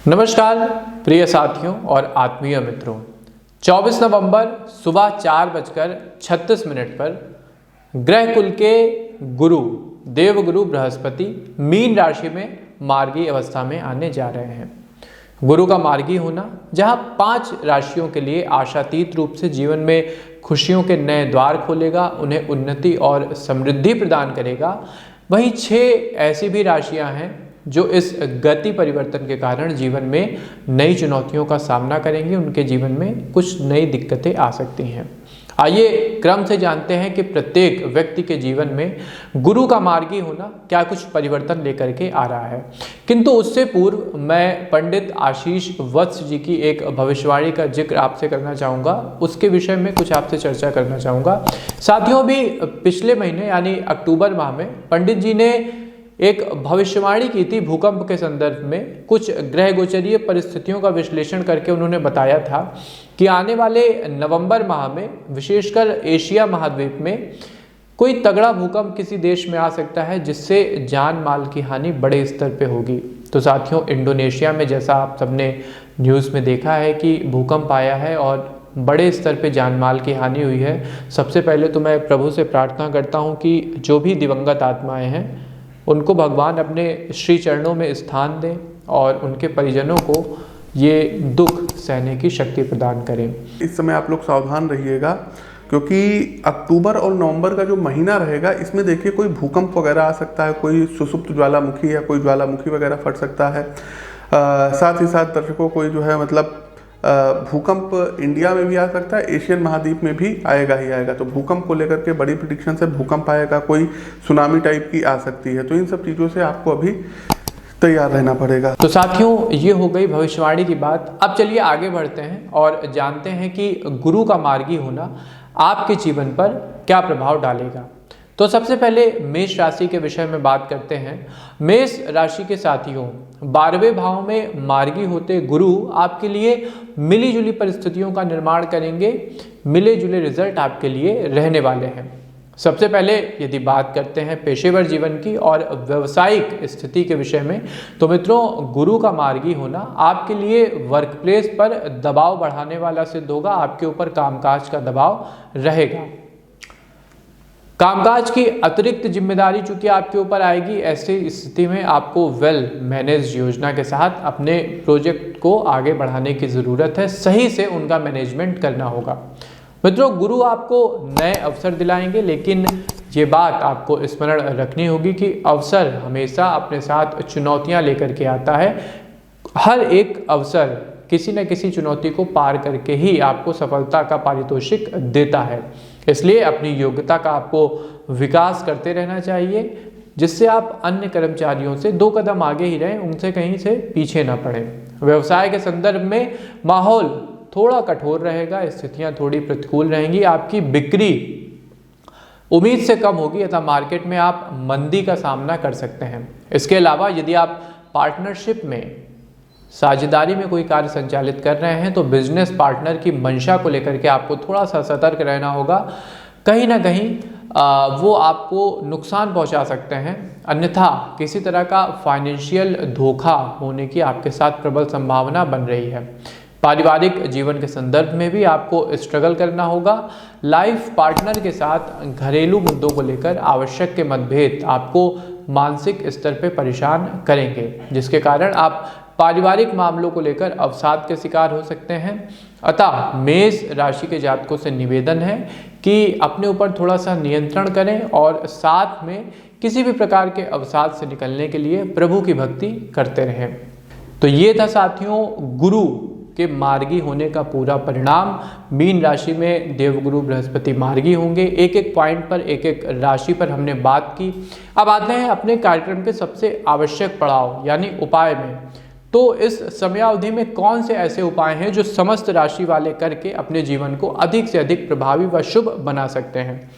नमस्कार प्रिय साथियों और आत्मीय मित्रों, 24 नवंबर सुबह 4:36 पर ग्रह कुल के गुरु देवगुरु बृहस्पति मीन राशि में मार्गी अवस्था में आने जा रहे हैं। गुरु का मार्गी होना जहां 5 राशियों के लिए आशातीत रूप से जीवन में खुशियों के नए द्वार खोलेगा, उन्हें उन्नति और समृद्धि प्रदान करेगा, वहीं 6 ऐसी भी राशियां हैं जो इस गति परिवर्तन के कारण जीवन में नई चुनौतियों का सामना करेंगे। उनके जीवन में कुछ नई दिक्कतें आ सकती हैं। आइए क्रम से जानते हैं कि प्रत्येक व्यक्ति के जीवन में गुरु का मार्गी होना क्या कुछ परिवर्तन लेकर के आ रहा है। किंतु उससे पूर्व मैं पंडित आशीष वत्स जी की एक भविष्यवाणी का जिक्र आपसे करना चाहूँगा, उसके विषय में कुछ आपसे चर्चा करना चाहूँगा। साथियों, भी पिछले महीने यानी अक्टूबर माह में पंडित जी ने एक भविष्यवाणी की थी भूकंप के संदर्भ में। कुछ ग्रह गोचरीय परिस्थितियों का विश्लेषण करके उन्होंने बताया था कि आने वाले नवंबर माह में विशेषकर एशिया महाद्वीप में कोई तगड़ा भूकंप किसी देश में आ सकता है, जिससे जान माल की हानि बड़े स्तर पे होगी। तो साथियों, इंडोनेशिया में जैसा आप सबने न्यूज़ में देखा है कि भूकंप आया है और बड़े स्तर पे जान माल की हानि हुई है। सबसे पहले तो मैं प्रभु से प्रार्थना करता हूँ कि जो भी दिवंगत आत्माएं हैं उनको भगवान अपने श्री चरणों में स्थान दें और उनके परिजनों को ये दुख सहने की शक्ति प्रदान करें। इस समय आप लोग सावधान रहिएगा, क्योंकि अक्टूबर और नवंबर का जो महीना रहेगा इसमें देखिए कोई भूकंप वगैरह आ सकता है, कोई सुषुप्त ज्वालामुखी या कोई ज्वालामुखी वगैरह फट सकता है। साथ ही साथ दर्शकों कोई जो है मतलब भूकंप इंडिया में भी आ सकता है, एशियन महाद्वीप में भी आएगा ही आएगा। तो भूकंप को लेकर के बड़ी प्रेडिक्शन से भूकंप आएगा, कोई सुनामी टाइप की आ सकती है। तो इन सब चीज़ों से आपको अभी तैयार रहना पड़ेगा। तो साथियों, ये हो गई भविष्यवाणी की बात। अब चलिए आगे बढ़ते हैं और जानते हैं कि गुरु का मार्गी होना आपके जीवन पर क्या प्रभाव डालेगा। तो सबसे पहले मेष राशि के विषय में बात करते हैं। मेष राशि के साथियों, 12वें भाव में मार्गी होते गुरु आपके लिए मिली जुली परिस्थितियों का निर्माण करेंगे। मिले जुले रिजल्ट आपके लिए रहने वाले हैं। सबसे पहले यदि बात करते हैं पेशेवर जीवन की और व्यावसायिक स्थिति के विषय में, तो मित्रों, गुरु का मार्गी होना आपके लिए वर्क प्लेस पर दबाव बढ़ाने वाला सिद्ध होगा। आपके ऊपर कामकाज का दबाव रहेगा। कामकाज की अतिरिक्त जिम्मेदारी चूंकि आपके ऊपर आएगी, ऐसी स्थिति में आपको वेल मैनेज योजना के साथ अपने प्रोजेक्ट को आगे बढ़ाने की ज़रूरत है। सही से उनका मैनेजमेंट करना होगा। मित्रों, गुरु आपको नए अवसर दिलाएंगे, लेकिन ये बात आपको स्मरण रखनी होगी कि अवसर हमेशा अपने साथ चुनौतियां लेकर के आता है। हर एक अवसर किसी न किसी चुनौती को पार करके ही आपको सफलता का पारितोषिक देता है। इसलिए अपनी योग्यता का आपको विकास करते रहना चाहिए, जिससे आप अन्य कर्मचारियों से 2 कदम आगे ही रहें, उनसे कहीं से पीछे ना पड़ें। व्यवसाय के संदर्भ में माहौल थोड़ा कठोर रहेगा, स्थितियां थोड़ी प्रतिकूल रहेंगी। आपकी बिक्री उम्मीद से कम होगी, अतः मार्केट में आप मंदी का सामना कर सकते हैं। इसके अलावा यदि आप पार्टनरशिप में साझेदारी में कोई कार्य संचालित कर रहे हैं तो बिजनेस पार्टनर की मंशा को लेकर के आपको थोड़ा सा सतर्क रहना होगा। कहीं ना कहीं वो आपको नुकसान पहुंचा सकते हैं, अन्यथा किसी तरह का फाइनेंशियल धोखा होने की आपके साथ प्रबल संभावना बन रही है। पारिवारिक जीवन के संदर्भ में भी आपको स्ट्रगल करना होगा। लाइफ पार्टनर के साथ घरेलू मुद्दों को लेकर आवश्यक के मतभेद आपको मानसिक स्तर पर परेशान करेंगे, जिसके कारण आप पारिवारिक मामलों को लेकर अवसाद के शिकार हो सकते हैं। अतः मेष राशि के जातकों से निवेदन है कि अपने ऊपर थोड़ा सा नियंत्रण करें और साथ में किसी भी प्रकार के अवसाद से निकलने के लिए प्रभु की भक्ति करते रहें। तो ये था साथियों गुरु के मार्गी होने का पूरा परिणाम। मीन राशि में देवगुरु बृहस्पति मार्गी होंगे। एक एक पॉइंट पर, एक एक राशि पर हमने बात की। अब आते हैं अपने कार्यक्रम के सबसे आवश्यक पड़ाव यानी उपाय में। तो इस समयावधि में कौन से ऐसे उपाय हैं जो समस्त राशि वाले करके अपने जीवन को अधिक से अधिक प्रभावी व शुभ बना सकते हैं।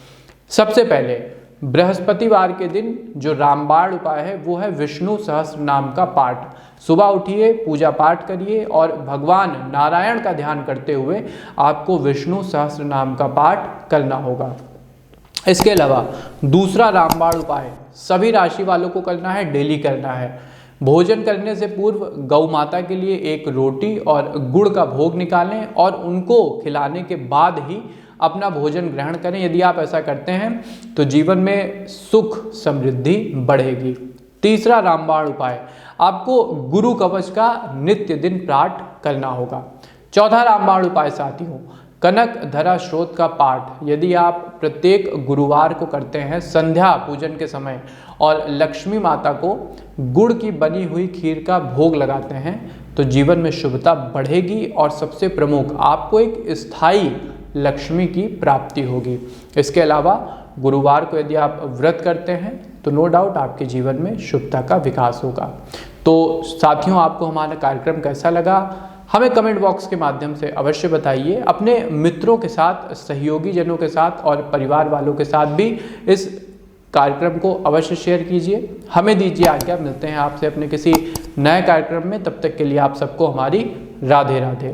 सबसे पहले बृहस्पतिवार के दिन जो रामबाण उपाय है वो है विष्णु सहस्त्र नाम का पाठ। सुबह उठिए, पूजा पाठ करिए और भगवान नारायण का ध्यान करते हुए आपको विष्णु सहस्त्र नाम का पाठ करना होगा। इसके अलावा दूसरा रामबाण उपाय सभी राशि वालों को करना है, डेली करना है। भोजन करने से पूर्व गौ माता के लिए एक रोटी और गुड़ का भोग निकालें और उनको खिलाने के बाद ही अपना भोजन ग्रहण करें। यदि आप ऐसा करते हैं तो जीवन में सुख समृद्धि बढ़ेगी। तीसरा रामबाण उपाय, आपको गुरु कवच का नित्य दिन पाठ करना होगा। चौथा रामबाण उपाय साथियों, कनक धरा स्रोत का पाठ यदि आप प्रत्येक गुरुवार को करते हैं संध्या पूजन के समय और लक्ष्मी माता को गुड़ की बनी हुई खीर का भोग लगाते हैं तो जीवन में शुभता बढ़ेगी और सबसे प्रमुख आपको एक स्थायी लक्ष्मी की प्राप्ति होगी। इसके अलावा गुरुवार को यदि आप व्रत करते हैं तो नो डाउट आपके जीवन में शुभता का विकास होगा। तो साथियों, आपको हमारा कार्यक्रम कैसा लगा हमें कमेंट बॉक्स के माध्यम से अवश्य बताइए। अपने मित्रों के साथ, सहयोगी जनों के साथ और परिवार वालों के साथ भी इस कार्यक्रम को अवश्य शेयर कीजिए। हमें दीजिए आज्ञा, मिलते हैं आपसे अपने किसी नए कार्यक्रम में। तब तक के लिए आप सबको हमारी राधे राधे।